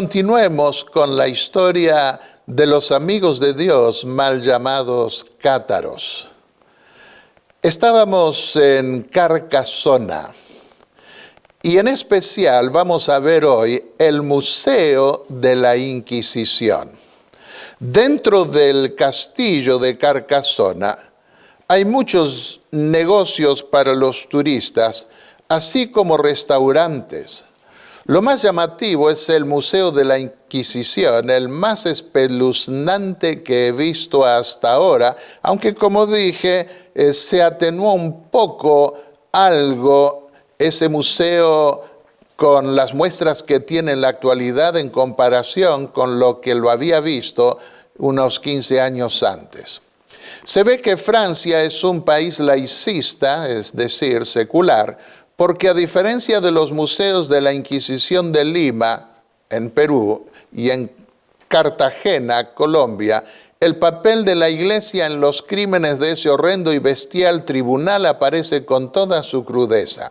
Continuemos con la historia de los amigos de Dios, mal llamados cátaros. Estábamos en Carcasona y en especial vamos a ver hoy el Museo de la Inquisición. Dentro del castillo de Carcasona hay muchos negocios para los turistas, así como restaurantes. Lo más llamativo es el Museo de la Inquisición, el más espeluznante que he visto hasta ahora, aunque como dije, se atenuó un poco algo ese museo con las muestras que tiene en la actualidad en comparación con lo que lo había visto unos 15 años antes. Se ve que Francia es un país laicista, es decir, secular, porque a diferencia de los museos de la Inquisición de Lima, en Perú, y en Cartagena, Colombia, el papel de la Iglesia en los crímenes de ese horrendo y bestial tribunal aparece con toda su crudeza.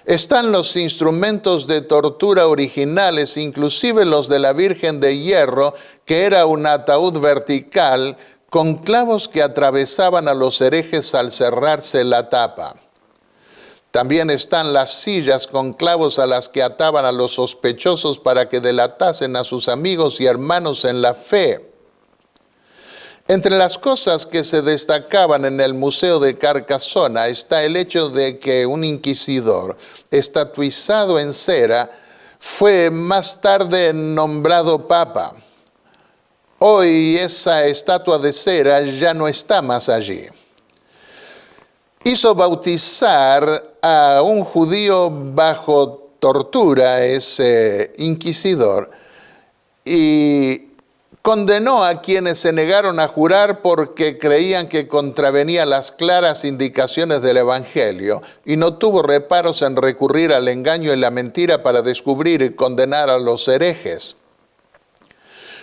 Están los instrumentos de tortura originales, inclusive los de la Virgen de Hierro, que era un ataúd vertical con clavos que atravesaban a los herejes al cerrarse la tapa. También están las sillas con clavos a las que ataban a los sospechosos para que delatasen a sus amigos y hermanos en la fe. Entre las cosas que se destacaban en el Museo de Carcasona está el hecho de que un inquisidor, estatuizado en cera, fue más tarde nombrado papa. Hoy esa estatua de cera ya no está más allí. Hizo bautizar a un judío bajo tortura, ese inquisidor, y condenó a quienes se negaron a jurar porque creían que contravenía las claras indicaciones del Evangelio, y no tuvo reparos en recurrir al engaño y la mentira para descubrir y condenar a los herejes.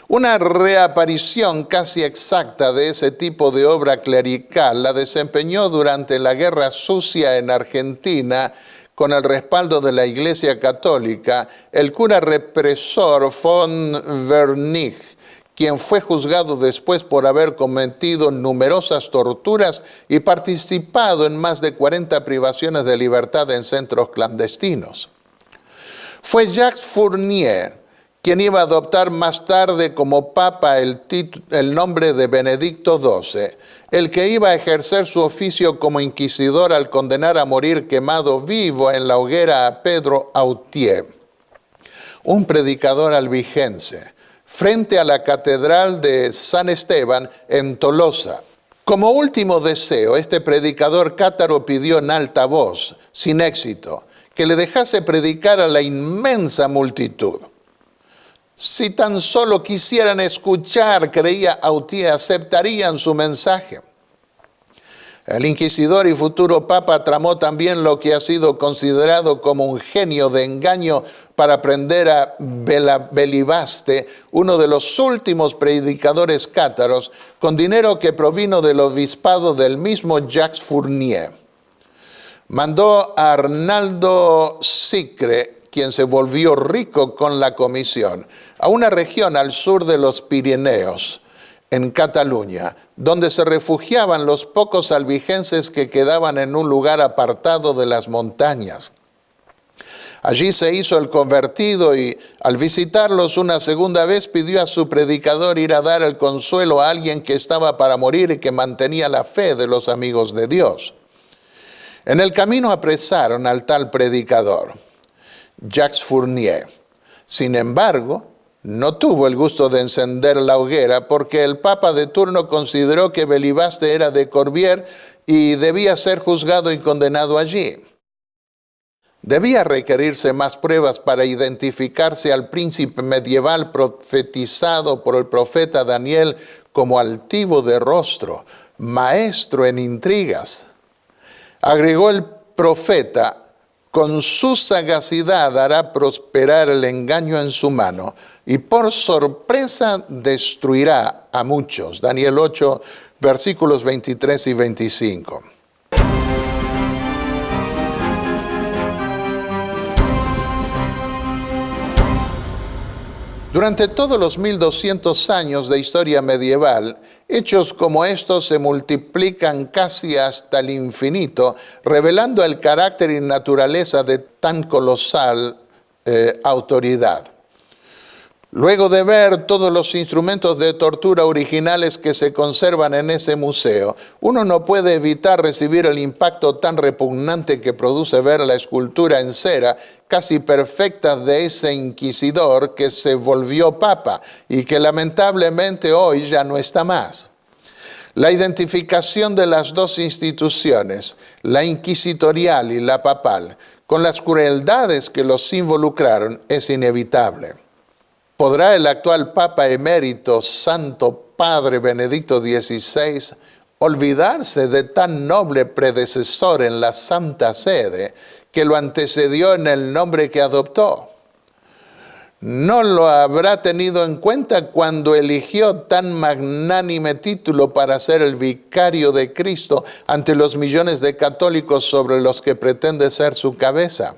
Una reaparición casi exacta de ese tipo de obra clerical la desempeñó durante la Guerra Sucia en Argentina con el respaldo de la Iglesia Católica el cura represor von Wernich, quien fue juzgado después por haber cometido numerosas torturas y participado en más de 40 privaciones de libertad en centros clandestinos. Fue Jacques Fournier quien iba a adoptar más tarde como papa el nombre de Benedicto XII, el que iba a ejercer su oficio como inquisidor al condenar a morir quemado vivo en la hoguera a Pedro Autier, un predicador albigense, frente a la catedral de San Esteban en Tolosa. Como último deseo, este predicador cátaro pidió en alta voz, sin éxito, que le dejase predicar a la inmensa multitud. Si tan solo quisieran escuchar, creía Autier, aceptarían su mensaje. El inquisidor y futuro papa tramó también lo que ha sido considerado como un genio de engaño para prender a Belibaste, uno de los últimos predicadores cátaros, con dinero que provino del obispado del mismo Jacques Fournier. Mandó a Arnaldo Sicre, quien se volvió rico con la comisión, a una región al sur de los Pirineos, en Cataluña, donde se refugiaban los pocos albigenses que quedaban en un lugar apartado de las montañas. Allí se hizo el convertido y, al visitarlos una segunda vez, pidió a su predicador ir a dar el consuelo a alguien que estaba para morir y que mantenía la fe de los amigos de Dios. En el camino apresaron al tal predicador, Jacques Fournier. Sin embargo, no tuvo el gusto de encender la hoguera porque el papa de turno consideró que Belibaste era de Corbière y debía ser juzgado y condenado allí. Debía requerirse más pruebas para identificarse al príncipe medieval profetizado por el profeta Daniel como altivo de rostro, maestro en intrigas. Agregó el profeta: con su sagacidad hará prosperar el engaño en su mano, y por sorpresa destruirá a muchos. Daniel 8, versículos 23 y 25. Durante todos los 1200 años de historia medieval, hechos como estos se multiplican casi hasta el infinito, revelando el carácter y naturaleza de tan colosal autoridad. Luego de ver todos los instrumentos de tortura originales que se conservan en ese museo, uno no puede evitar recibir el impacto tan repugnante que produce ver la escultura en cera casi perfecta de ese inquisidor que se volvió papa y que lamentablemente hoy ya no está más. La identificación de las dos instituciones, la inquisitorial y la papal, con las crueldades que los involucraron, es inevitable. ¿Podrá el actual Papa emérito, Santo Padre Benedicto XVI, olvidarse de tan noble predecesor en la Santa Sede que lo antecedió en el nombre que adoptó? ¿No lo habrá tenido en cuenta cuando eligió tan magnánime título para ser el vicario de Cristo ante los millones de católicos sobre los que pretende ser su cabeza?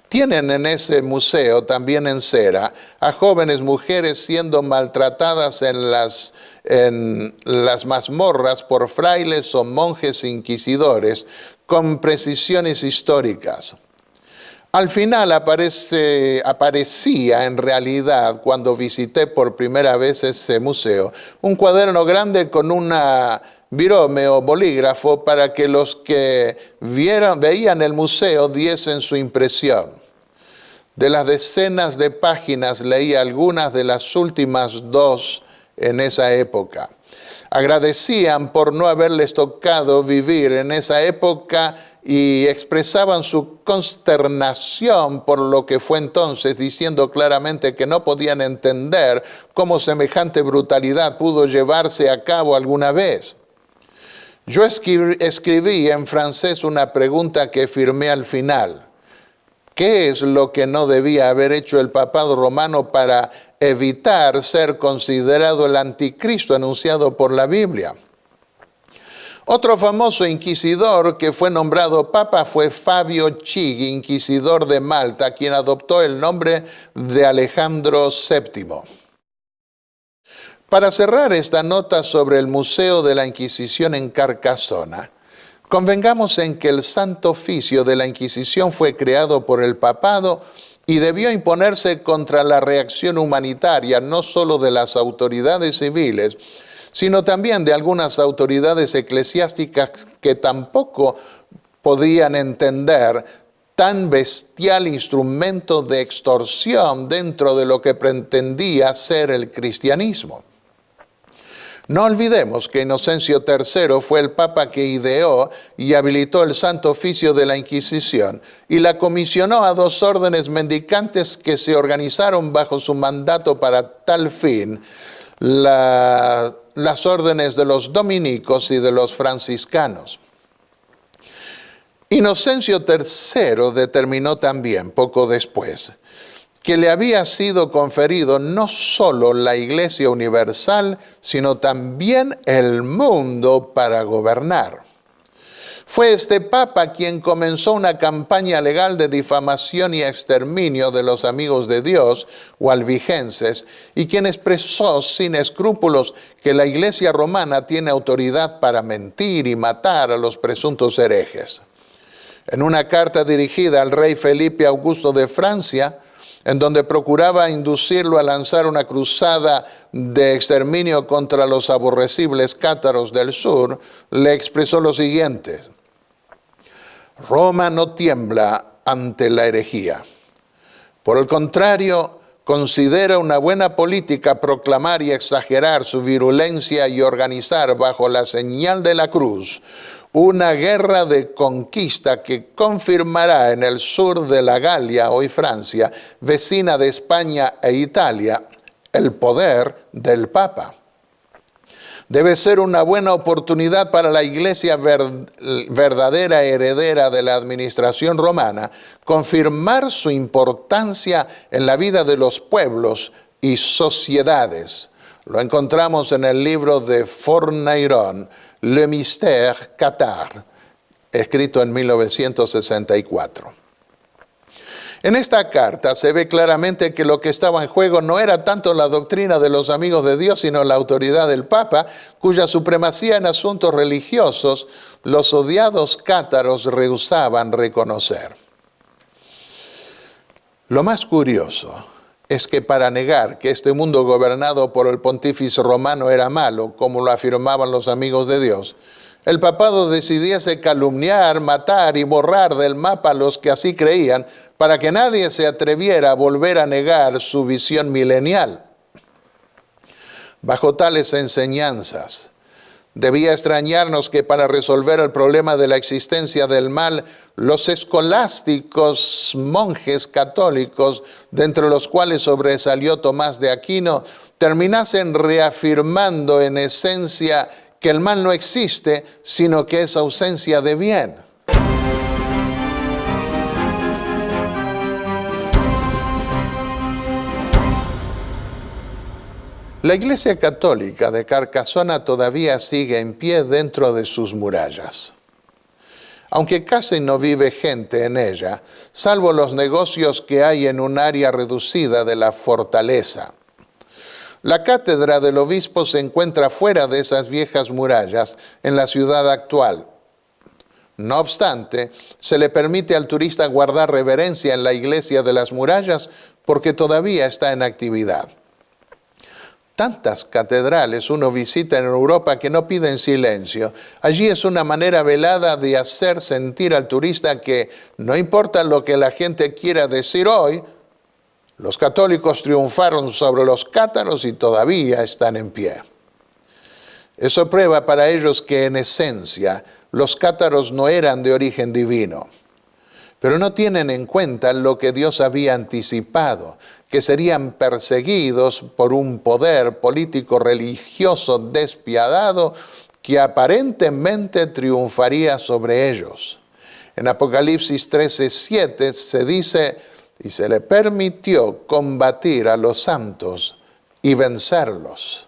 Tienen en ese museo, también en cera, a jóvenes mujeres siendo maltratadas en las mazmorras por frailes o monjes inquisidores con precisiones históricas. Al final aparecía en realidad, cuando visité por primera vez ese museo, un cuaderno grande con una virome o bolígrafo para que los que veían el museo diesen su impresión. De las decenas de páginas leí algunas de las últimas 2 en esa época. Agradecían por no haberles tocado vivir en esa época y expresaban su consternación por lo que fue entonces, diciendo claramente que no podían entender cómo semejante brutalidad pudo llevarse a cabo alguna vez. Yo escribí en francés una pregunta que firmé al final. ¿Qué es lo que no debía haber hecho el papado romano para evitar ser considerado el anticristo anunciado por la Biblia? Otro famoso inquisidor que fue nombrado papa fue Fabio Chigi, inquisidor de Malta, quien adoptó el nombre de Alejandro VII. Para cerrar esta nota sobre el Museo de la Inquisición en Carcasona, convengamos en que el Santo Oficio de la Inquisición fue creado por el papado y debió imponerse contra la reacción humanitaria no solo de las autoridades civiles, sino también de algunas autoridades eclesiásticas que tampoco podían entender tan bestial instrumento de extorsión dentro de lo que pretendía ser el cristianismo. No olvidemos que Inocencio III fue el papa que ideó y habilitó el Santo Oficio de la Inquisición y la comisionó a 2 órdenes mendicantes que se organizaron bajo su mandato para tal fin, las órdenes de los dominicos y de los franciscanos. Inocencio III determinó también, poco después, que le había sido conferido no solo la Iglesia Universal, sino también el mundo para gobernar. Fue este papa quien comenzó una campaña legal de difamación y exterminio de los amigos de Dios o albigenses, y quien expresó sin escrúpulos que la Iglesia romana tiene autoridad para mentir y matar a los presuntos herejes. En una carta dirigida al rey Felipe Augusto de Francia, en donde procuraba inducirlo a lanzar una cruzada de exterminio contra los aborrecibles cátaros del sur, le expresó lo siguiente: Roma no tiembla ante la herejía. Por el contrario, considera una buena política proclamar y exagerar su virulencia y organizar bajo la señal de la cruz una guerra de conquista que confirmará en el sur de la Galia, hoy Francia, vecina de España e Italia, el poder del Papa. Debe ser una buena oportunidad para la Iglesia verdadera heredera de la administración romana confirmar su importancia en la vida de los pueblos y sociedades. Lo encontramos en el libro de Forneyron, Le Mystère Cathare, escrito en 1964. En esta carta se ve claramente que lo que estaba en juego no era tanto la doctrina de los amigos de Dios, sino la autoridad del Papa, cuya supremacía en asuntos religiosos los odiados cátaros rehusaban reconocer. Lo más curioso es que para negar que este mundo gobernado por el pontífice romano era malo, como lo afirmaban los amigos de Dios, el papado decidiese calumniar, matar y borrar del mapa a los que así creían, para que nadie se atreviera a volver a negar su visión milenial. Bajo tales enseñanzas, debía extrañarnos que para resolver el problema de la existencia del mal, los escolásticos monjes católicos, de entre los cuales sobresalió Tomás de Aquino, terminasen reafirmando en esencia que el mal no existe, sino que es ausencia de bien. La Iglesia Católica de Carcasona todavía sigue en pie dentro de sus murallas. Aunque casi no vive gente en ella, salvo los negocios que hay en un área reducida de la fortaleza. La cátedra del obispo se encuentra fuera de esas viejas murallas, en la ciudad actual. No obstante, se le permite al turista guardar reverencia en la iglesia de las murallas porque todavía está en actividad. Tantas catedrales uno visita en Europa que no piden silencio. Allí es una manera velada de hacer sentir al turista que no importa lo que la gente quiera decir hoy, los católicos triunfaron sobre los cátaros y todavía están en pie. Eso prueba para ellos que en esencia los cátaros no eran de origen divino, pero no tienen en cuenta lo que Dios había anticipado, que serían perseguidos por un poder político religioso despiadado que aparentemente triunfaría sobre ellos. En Apocalipsis 13:7 se dice, y se le permitió combatir a los santos y vencerlos.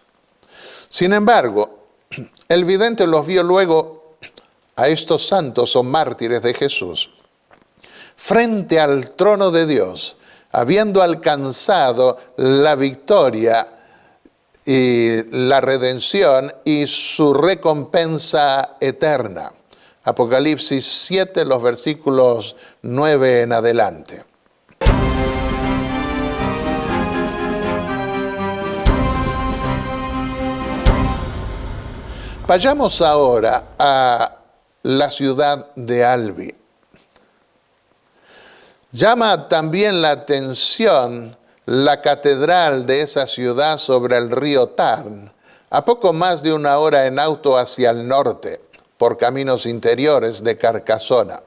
Sin embargo, el vidente los vio luego a estos santos o mártires de Jesús frente al trono de Dios, habiendo alcanzado la victoria y la redención y su recompensa eterna. Apocalipsis 7, los versículos 9 en adelante. Vayamos ahora a la ciudad de Albi. Llama también la atención la catedral de esa ciudad sobre el río Tarn, a poco más de una hora en auto hacia el norte, por caminos interiores de Carcasona.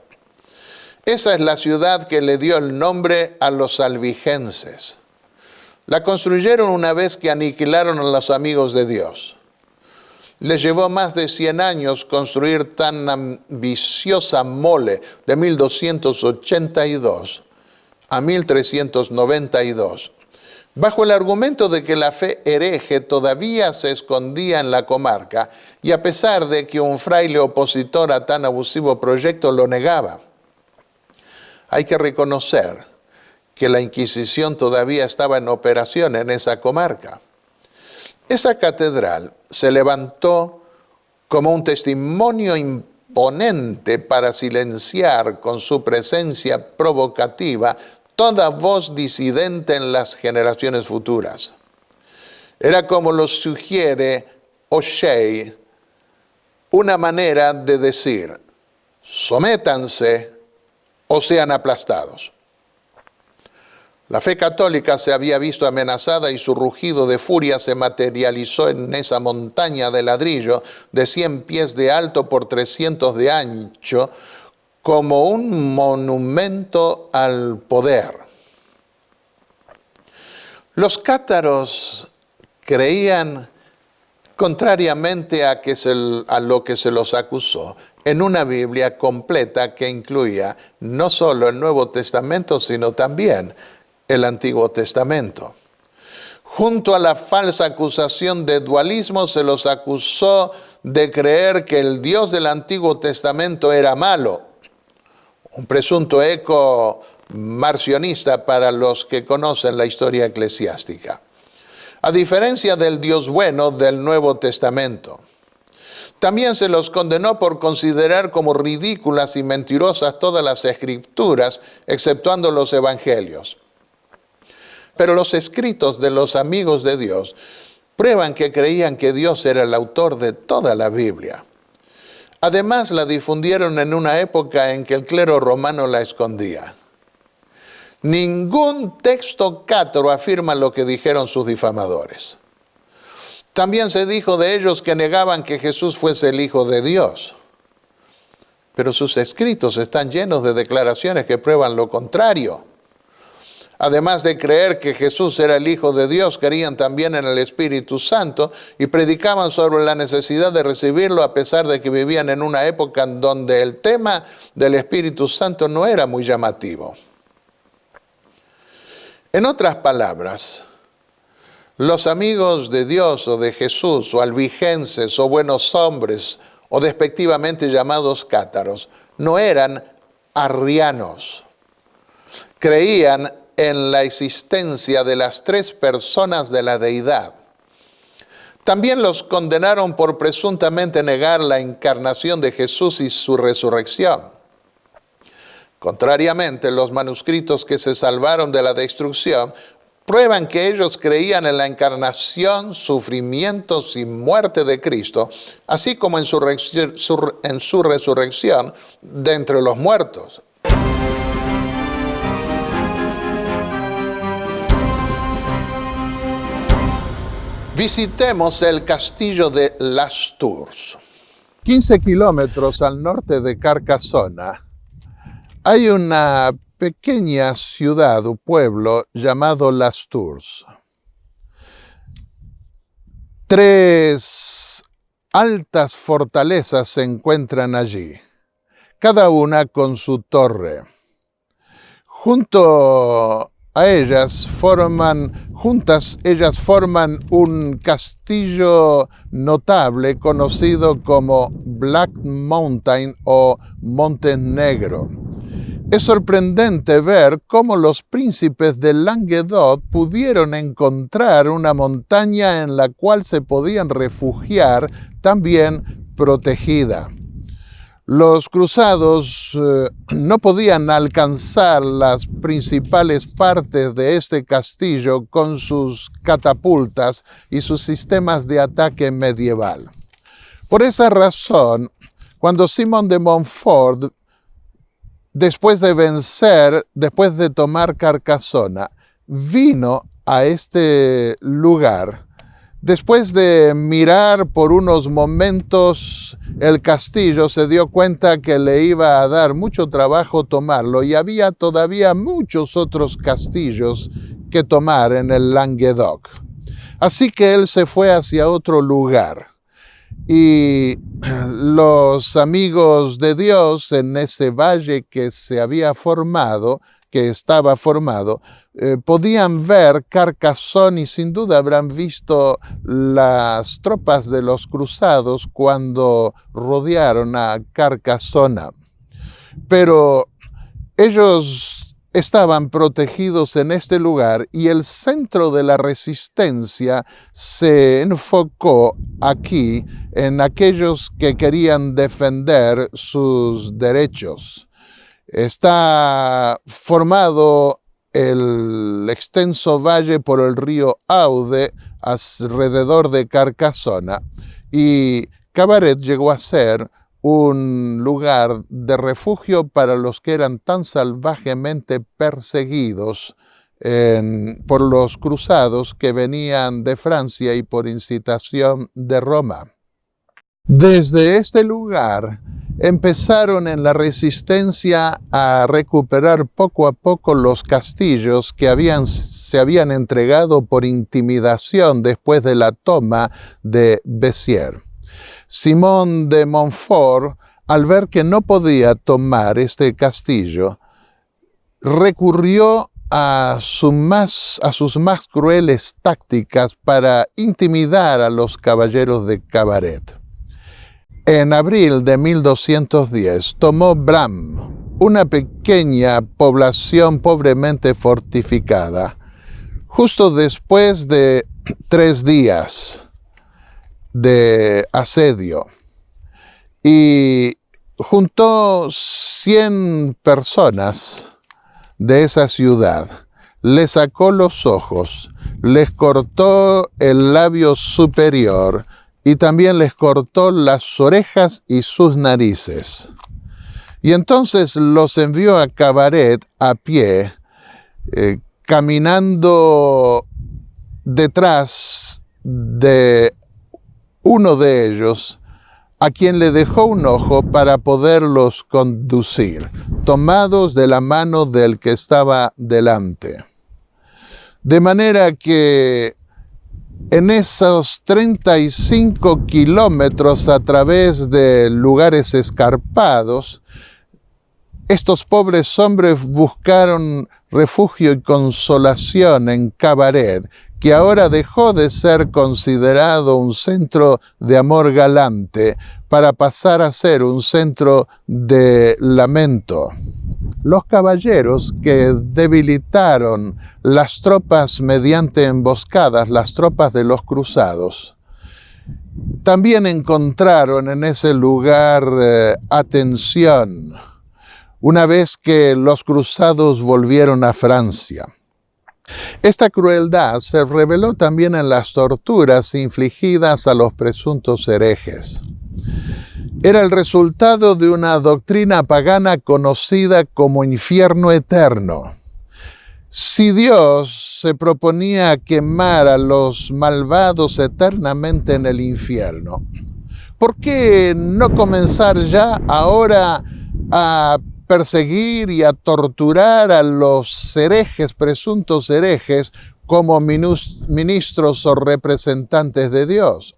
Esa es la ciudad que le dio el nombre a los albigenses. La construyeron una vez que aniquilaron a los amigos de Dios. Les llevó más de 100 años construir tan ambiciosa mole de 1282 a 1392, bajo el argumento de que la fe hereje todavía se escondía en la comarca y a pesar de que un fraile opositor a tan abusivo proyecto lo negaba. Hay que reconocer que la Inquisición todavía estaba en operación en esa comarca. Esa catedral se levantó como un testimonio imponente para silenciar con su presencia provocativa toda voz disidente en las generaciones futuras. Era, como lo sugiere O'Shea, una manera de decir: sométanse o sean aplastados. La fe católica se había visto amenazada y su rugido de furia se materializó en esa montaña de ladrillo de 100 pies de alto por 300 de ancho, como un monumento al poder. Los cátaros creían contrariamente a lo que se los acusó, en una Biblia completa que incluía no solo el Nuevo Testamento, sino también el Antiguo Testamento. Junto a la falsa acusación de dualismo, se los acusó de creer que el Dios del Antiguo Testamento era malo, un presunto eco marcionista para los que conocen la historia eclesiástica. A diferencia del Dios bueno del Nuevo Testamento. También se los condenó por considerar como ridículas y mentirosas todas las escrituras, exceptuando los evangelios. Pero los escritos de los amigos de Dios prueban que creían que Dios era el autor de toda la Biblia. Además, la difundieron en una época en que el clero romano la escondía. Ningún texto cátaro afirma lo que dijeron sus difamadores. También se dijo de ellos que negaban que Jesús fuese el Hijo de Dios. Pero sus escritos están llenos de declaraciones que prueban lo contrario. Además de creer que Jesús era el Hijo de Dios, creían también en el Espíritu Santo y predicaban sobre la necesidad de recibirlo a pesar de que vivían en una época en donde el tema del Espíritu Santo no era muy llamativo. En otras palabras, los amigos de Dios o de Jesús o albigenses o buenos hombres o despectivamente llamados cátaros no eran arrianos. Creían en la existencia de las tres personas de la deidad. También los condenaron por presuntamente negar la encarnación de Jesús y su resurrección. Contrariamente, los manuscritos que se salvaron de la destrucción prueban que ellos creían en la encarnación, sufrimientos y muerte de Cristo, así como en su resurrección de entre los muertos. Visitemos el castillo de Las Tours. 15 kilómetros al norte de Carcassona hay una pequeña ciudad o pueblo llamado Las Tours. 3 altas fortalezas se encuentran allí, cada una con su torre. Juntas ellas forman un castillo notable conocido como Black Mountain o Monte Negro. Es sorprendente ver cómo los príncipes de Languedoc pudieron encontrar una montaña en la cual se podían refugiar, también protegida. Los cruzados no podían alcanzar las principales partes de este castillo con sus catapultas y sus sistemas de ataque medieval. Por esa razón, cuando Simón de Montfort, después de tomar Carcassona, vino a este lugar, después de mirar por unos momentos el castillo, se dio cuenta que le iba a dar mucho trabajo tomarlo y había todavía muchos otros castillos que tomar en el Languedoc. Así que él se fue hacia otro lugar. Y los amigos de Dios en ese valle que estaba formado, podían ver Carcassona y sin duda habrán visto las tropas de los cruzados cuando rodearon a Carcassona. Pero ellos estaban protegidos en este lugar y el centro de la resistencia se enfocó aquí en aquellos que querían defender sus derechos. Está formado el extenso valle por el río Aude alrededor de Carcassona y Cabaret llegó a ser un lugar de refugio para los que eran tan salvajemente perseguidos por los cruzados que venían de Francia y por incitación de Roma. Desde este lugar, empezaron en la resistencia a recuperar poco a poco los castillos que se habían entregado por intimidación después de la toma de Béziers. Simón de Montfort, al ver que no podía tomar este castillo, recurrió a sus más crueles tácticas para intimidar a los caballeros de Cabaret. En abril de 1210 tomó Bram, una pequeña población pobremente fortificada, justo después de 3 días de asedio, y juntó 100 personas de esa ciudad, les sacó los ojos, les cortó el labio superior y también les cortó las orejas y sus narices. Y entonces los envió a Cabaret a pie, caminando detrás de uno de ellos, a quien le dejó un ojo para poderlos conducir, tomados de la mano del que estaba delante. De manera que en esos 35 kilómetros a través de lugares escarpados, estos pobres hombres buscaron refugio y consolación en Cabaret, que ahora dejó de ser considerado un centro de amor galante para pasar a ser un centro de lamento. Los caballeros que debilitaron las tropas mediante emboscadas, las tropas de los cruzados, también encontraron en ese lugar atención, una vez que los cruzados volvieron a Francia. Esta crueldad se reveló también en las torturas infligidas a los presuntos herejes. Era el resultado de una doctrina pagana conocida como infierno eterno. Si Dios se proponía quemar a los malvados eternamente en el infierno, ¿por qué no comenzar ya ahora a perseguir y a torturar a los herejes, presuntos herejes, como ministros o representantes de Dios?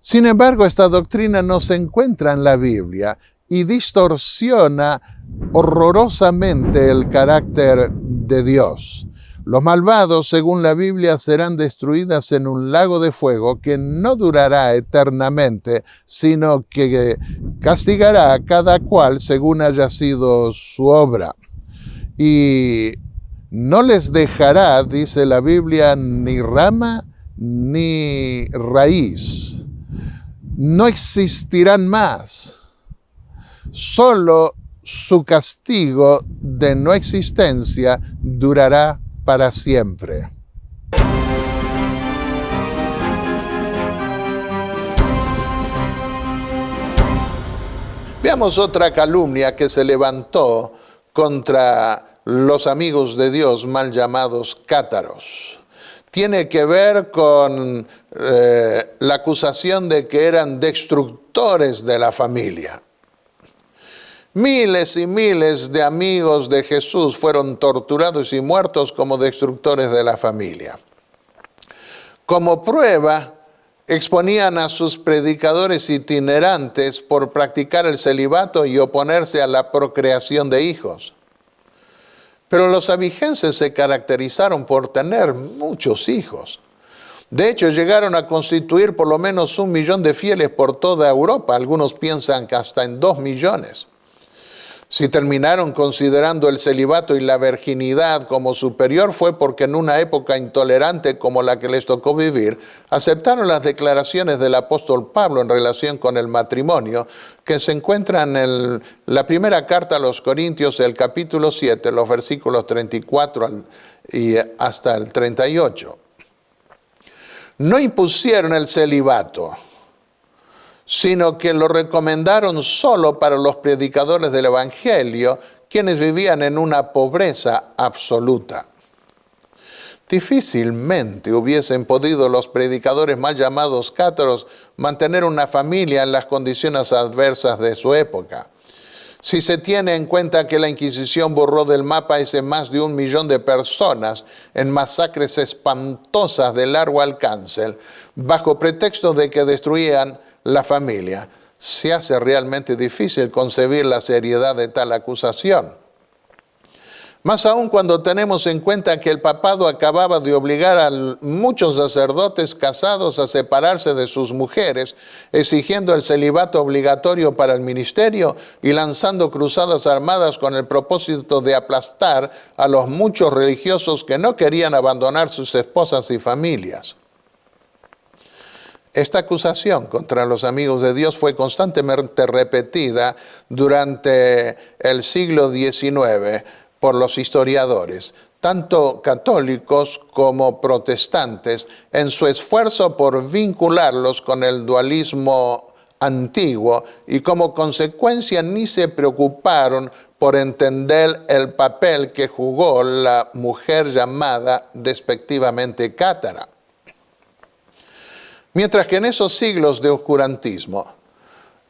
Sin embargo, esta doctrina no se encuentra en la Biblia y distorsiona horrorosamente el carácter de Dios. Los malvados, según la Biblia, serán destruidas en un lago de fuego que no durará eternamente, sino que castigará a cada cual según haya sido su obra. Y no les dejará, dice la Biblia, ni rama ni raíz. No existirán más. Solo su castigo de no existencia durará para siempre. Veamos otra calumnia que se levantó contra los amigos de Dios, mal llamados cátaros. Tiene que ver con la acusación de que eran destructores de la familia. Miles y miles de amigos de Jesús fueron torturados y muertos como destructores de la familia. Como prueba, exponían a sus predicadores itinerantes por practicar el celibato y oponerse a la procreación de hijos. Pero los abigenses se caracterizaron por tener muchos hijos. De hecho, llegaron a constituir por lo menos 1 millón de fieles por toda Europa. Algunos piensan que hasta en 2 millones. Si terminaron considerando el celibato y la virginidad como superior fue porque en una época intolerante como la que les tocó vivir, aceptaron las declaraciones del apóstol Pablo en relación con el matrimonio, que se encuentran en la primera carta a los Corintios, el capítulo 7, los versículos 34 y hasta el 38. No impusieron el celibato, sino que lo recomendaron solo para los predicadores del Evangelio, quienes vivían en una pobreza absoluta. Difícilmente hubiesen podido los predicadores mal llamados cátaros mantener una familia en las condiciones adversas de su época. Si se tiene en cuenta que la Inquisición borró del mapa ese más de 1 millón de personas en masacres espantosas de largo alcance, bajo pretexto de que destruían la familia, se hace realmente difícil concebir la seriedad de tal acusación. Más aún cuando tenemos en cuenta que el papado acababa de obligar a muchos sacerdotes casados a separarse de sus mujeres, exigiendo el celibato obligatorio para el ministerio y lanzando cruzadas armadas con el propósito de aplastar a los muchos religiosos que no querían abandonar sus esposas y familias. Esta acusación contra los amigos de Dios fue constantemente repetida durante el siglo XIX por los historiadores, tanto católicos como protestantes, en su esfuerzo por vincularlos con el dualismo antiguo y como consecuencia ni se preocuparon por entender el papel que jugó la mujer llamada despectivamente cátara. Mientras que en esos siglos de oscurantismo,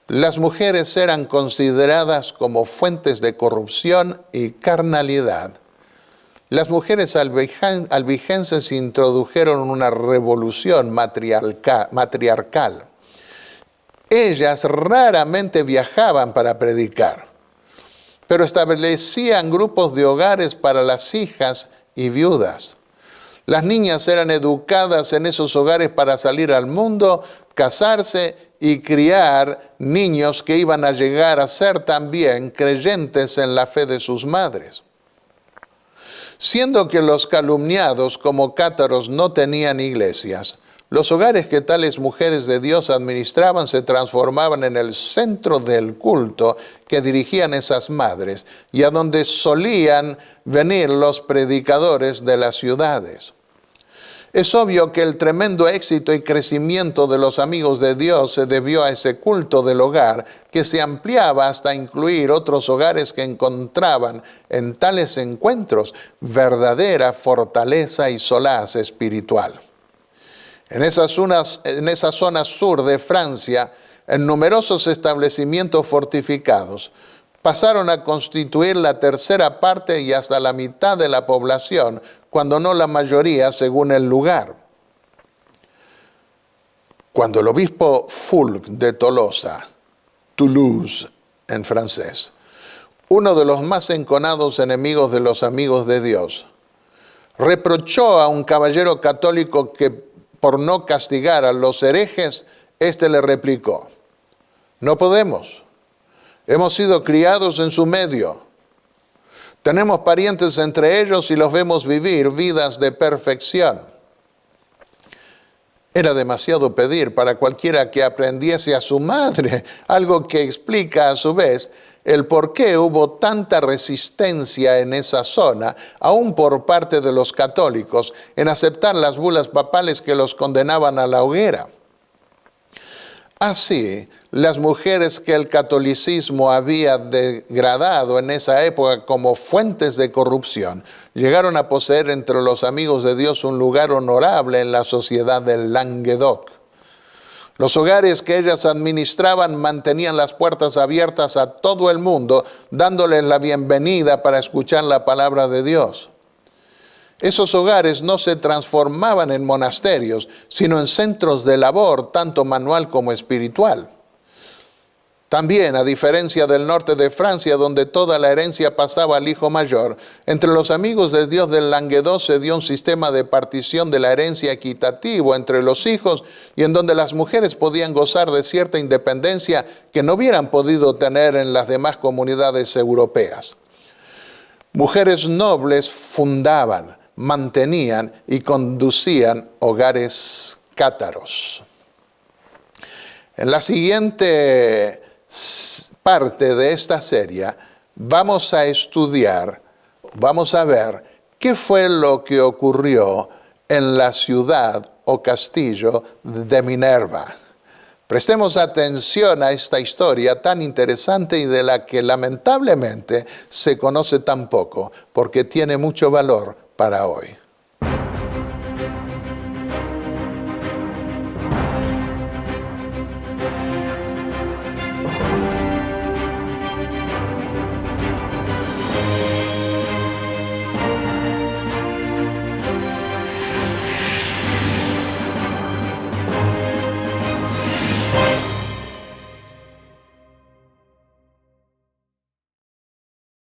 las mujeres eran consideradas como fuentes de corrupción y carnalidad, las mujeres albigenses introdujeron una revolución matriarcal. Ellas raramente viajaban para predicar, pero establecían grupos de hogares para las hijas y viudas. Las niñas eran educadas en esos hogares para salir al mundo, casarse y criar niños que iban a llegar a ser también creyentes en la fe de sus madres. Siendo que los calumniados como cátaros no tenían iglesias, los hogares que tales mujeres de Dios administraban se transformaban en el centro del culto que dirigían esas madres y a donde solían venir los predicadores de las ciudades. Es obvio que el tremendo éxito y crecimiento de los amigos de Dios se debió a ese culto del hogar que se ampliaba hasta incluir otros hogares que encontraban en tales encuentros verdadera fortaleza y solaz espiritual. En esa zona sur de Francia, en numerosos establecimientos fortificados, pasaron a constituir la tercera parte y hasta la mitad de la población, cuando no la mayoría según el lugar. Cuando el obispo Fulk de Tolosa, Toulouse en francés, uno de los más enconados enemigos de los amigos de Dios, reprochó a un caballero católico que por no castigar a los herejes, éste le replicó: no podemos, hemos sido criados en su medio. Tenemos parientes entre ellos y los vemos vivir vidas de perfección. Era demasiado pedir para cualquiera que aprendiese a su madre, algo que explica a su vez el por qué hubo tanta resistencia en esa zona, aún por parte de los católicos, en aceptar las bulas papales que los condenaban a la hoguera. Así, las mujeres que el catolicismo había degradado en esa época como fuentes de corrupción, llegaron a poseer entre los amigos de Dios un lugar honorable en la sociedad del Languedoc. Los hogares que ellas administraban mantenían las puertas abiertas a todo el mundo, dándoles la bienvenida para escuchar la palabra de Dios. Esos hogares no se transformaban en monasterios, sino en centros de labor, tanto manual como espiritual. También, a diferencia del norte de Francia, donde toda la herencia pasaba al hijo mayor, entre los amigos de Dios del Languedoc se dio un sistema de partición de la herencia equitativo entre los hijos y en donde las mujeres podían gozar de cierta independencia que no hubieran podido tener en las demás comunidades europeas. Mujeres nobles fundaban, mantenían y conducían hogares cátaros. En la siguiente parte de esta serie vamos a estudiar, vamos a ver qué fue lo que ocurrió en la ciudad o castillo de Minerva. Prestemos atención a esta historia tan interesante y de la que lamentablemente se conoce tan poco, porque tiene mucho valor para hoy.